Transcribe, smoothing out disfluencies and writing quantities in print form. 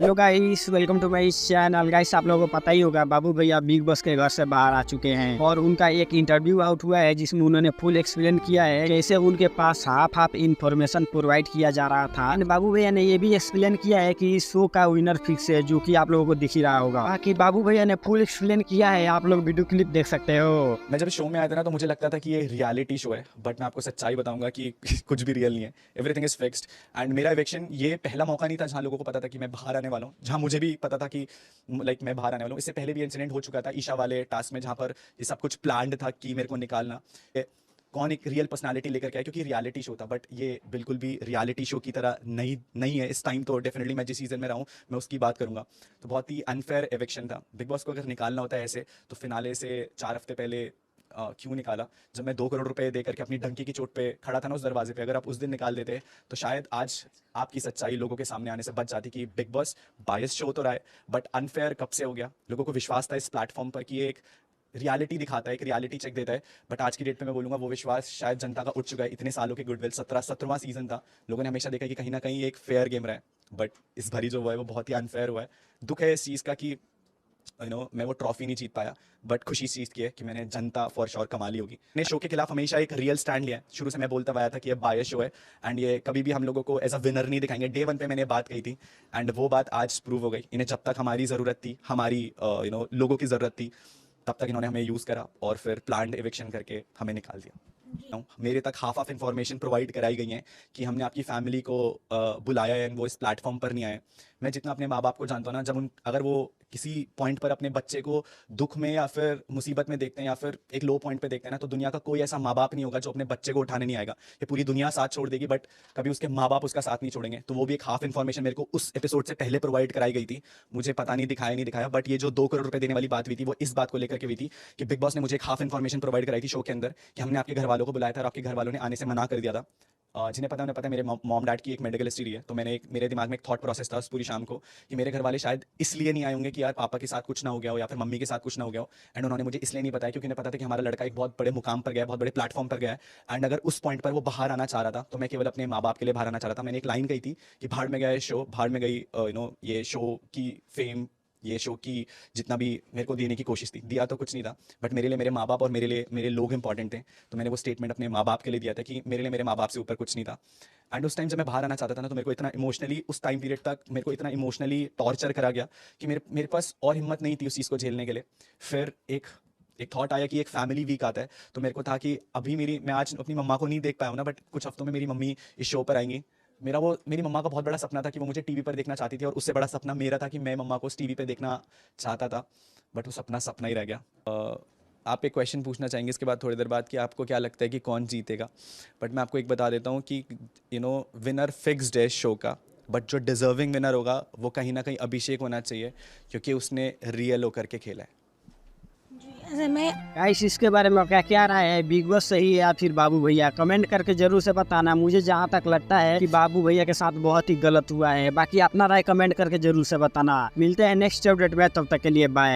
Hello guys, welcome to my channel. Guys, आप लोगों को पता ही होगा बाबू भैया बिग बॉस के घर से बाहर आ चुके हैं और उनका एक इंटरव्यू आउट हुआ है जिसमें उन्होंने फुल एक्सप्लेन किया है कैसे उनके पास हाफ इन्फॉर्मेशन प्रोवाइड किया जा रहा था। बाबू भैया ने ये भी एक्सप्लेन किया है कि इस शो का विनर फिक्स है, जो कि आप लोगों को दिख ही रहा होगा। बाकी बाबू भैया ने फुल एक्सप्लेन किया है, आप लोग वीडियो क्लिप देख सकते हो। मैं जब शो में आया था ना तो मुझे लगता था कि ये रियलिटी शो है, बट मैं आपको सच्चाई बताऊंगा कि कुछ भी रियल नहीं है। एवरीथिंग इज फिक्स्ड एंड मेरा इवेक्शन ये पहला मौका नहीं था जहां लोगों को पता था कि मैं बाहर आने वाला हूं, जहां मुझे भी पता था कि मैं बाहर आने वाला हूं। इससे पहले भी इंसिडेंट हो चुका था ईशा वाले टास्क में, जहां पर ये सब कुछ प्लान्ड था कि मेरे को निकालना। कौन एक रियल पर्सनालिटी लेकर के आया, क्योंकि रियलिटी शो था, बट ये बिल्कुल भी रियलिटी शो की तरह नहीं है इस टाइम। तो डेफिनेटली मैं जिस सीजन में रहा हूँ मैं उसकी बात करूंगा। तो बहुत ही अनफेयर एविक्शन था। बिग बॉस को अगर निकालना होता है ऐसे तो फिनाले से 4 हफ्ते पहले क्यों निकाला, जब मैं 2 करोड़ रुपए दे करके अपनी डंकी की चोट पे खड़ा था ना उस दरवाजे पे। अगर आप उस दिन निकाल देते तो शायद आज आपकी सच्चाई लोगों के सामने आने से बच जाती कि बिग बॉस बायस शो तो रहा है बट अनफेयर कब से हो गया। लोगों को विश्वास था इस प्लेटफॉर्म पर कि ये एक रियलिटी दिखाता है, एक रियलिटी चेक देता है, बट आज की डेट पे मैं बोलूंगा वो विश्वास शायद जनता का उठ चुका है। इतने सालों के गुडविल, 17वां सीजन था, लोगों ने हमेशा देखा कि कहीं ना कहीं एक फेयर गेम रहा है, बट इस भरी जो हुआ है वो बहुत ही अनफेयर हुआ है। दुख है इस चीज़ का कि मैं वो ट्रॉफी नहीं जीत पाया, बट खुशी इस चीज़ की है कि मैंने जनता फॉर श्योर कमा ली होगी। मैंने शो के खिलाफ हमेशा एक रियल स्टैंड लिया है। शुरू से मैं बोलता आया था कि ये बायस शो है एंड ये कभी भी हम लोगों को एज अ विनर नहीं दिखाएंगे। डे 1 पे मैंने बात कही थी एंड वो बात आज प्रूव हो गई। इन्हें जब तक हमारी ज़रूरत थी, हमारी लोगों की ज़रूरत थी, तब तक इन्होंने हमें यूज़ करा और फिर प्लान्ड एविक्शन करके हमें निकाल दिया। मेरे तक हाफ इन्फॉर्मेशन प्रोवाइड कराई गई है कि हमने आपकी फैमिली को बुलाया है, वो इस प्लेटफॉर्म पर नहीं आए। मैं जितना अपने माँ बाप को जानता हूँ ना, जब अगर वो किसी पॉइंट पर अपने बच्चे को दुख में या फिर मुसीबत में देखते हैं या फिर एक लो पॉइंट पे देखते हैं ना, तो दुनिया का कोई ऐसा माँ बाप नहीं होगा जो अपने बच्चे को उठाने नहीं आएगा। ये पूरी दुनिया साथ छोड़ देगी बट कभी उसके माँ बाप उसका साथ नहीं छोड़ेंगे। तो वो भी एक हाफ इन्फॉर्मेशन मेरे को उस एपिसोड से पहले प्रोवाइड कराई गई थी। मुझे पता नहीं दिखाया नहीं दिखाया, बट ये जो 2 करोड़ रुपए देने वाली बात हुई थी वो इस बात को लेकर के हुई थी कि बिग बॉस ने मुझे एक हाफ इन्फॉर्मेशन प्रोवाइड कराई थी शो के अंदर कि हमने आपके घर वालों को बुलाया था और आपके घर वालों ने आने से मना कर दिया था। जिन्हें पता उन्हें पता है, मेरे मॉम डैड की एक मेडिकल हिस्ट्री है। तो मेरे दिमाग में एक थॉट प्रोसेस था उस पूरी शाम को कि मेरे घर वाले शायद इसलिए नहीं आए होंगे कि यार पापा के साथ कुछ ना हो गया हो या फिर मम्मी के साथ कुछ ना हो गया हो। एंड उन्होंने मुझे इसलिए नहीं बताया क्योंकि उन्हें पता था कि हमारा लड़का एक बहुत बड़े मुकाम पर गया है, बहुत बड़े प्लेटफॉर्म पर गया है। एंड अगर उस पॉइंट पर वो बाहर आना चाह रहा था तो मैं केवल अपने माँ बाप के लिए बाहर आना चाह रहा था। मैंने एक लाइन कही थी कि भाड़ में गया ये शो, भाड़ में गई ये शो की फेम, ये शो की जितना भी मेरे को देने की कोशिश थी, दिया तो कुछ नहीं था, बट मेरे लिए मेरे माँ बाप और मेरे लिए मेरे लोग इंपॉर्टेंट थे। तो मैंने वो स्टेटमेंट अपने माँ बाप के लिए दिया था कि मेरे लिए मेरे माँ बाप से ऊपर कुछ नहीं था। एंड उस टाइम जब मैं बाहर आना चाहता था ना, तो मेरे को इतना इमोशनली उस टाइम पीरियड तक मेरे को इतना इमोशनली टॉर्चर करा गया कि मेरे पास और हिम्मत नहीं थी उस चीज़ को झेलने के लिए। फिर एक थॉट आया कि एक फैमिली वीक आता है, तो मेरे को था कि अभी मैं आज अपनी मम्मा को नहीं देख पाया हूँ ना, बट कुछ हफ्तों में मेरी मम्मी इस शो पर आएंगी। मेरी मम्मा का बहुत बड़ा सपना था कि वो मुझे टीवी पर देखना चाहती थी, और उससे बड़ा सपना मेरा था कि मैं मम्मा को उस टीवी पे देखना चाहता था, बट वो सपना सपना ही रह गया। आप एक क्वेश्चन पूछना चाहेंगे इसके बाद थोड़ी देर बाद कि आपको क्या लगता है कि कौन जीतेगा, बट मैं आपको एक बता देता हूँ कि विनर फिक्स्ड है शो का, बट जो डिजर्विंग विनर होगा वो कहीं ना कहीं अभिषेक होना चाहिए, क्योंकि उसने रियल होकर के खेला है। ऐसे में गाइस, इसके बारे में क्या क्या राय है, बिग बॉस सही है या फिर बाबू भैया? कमेंट करके जरूर से बताना। मुझे जहाँ तक लगता है कि बाबू भैया के साथ बहुत ही गलत हुआ है। बाकी अपना राय कमेंट करके जरूर से बताना। मिलते हैं नेक्स्ट अपडेट में, तब तक के लिए बाय।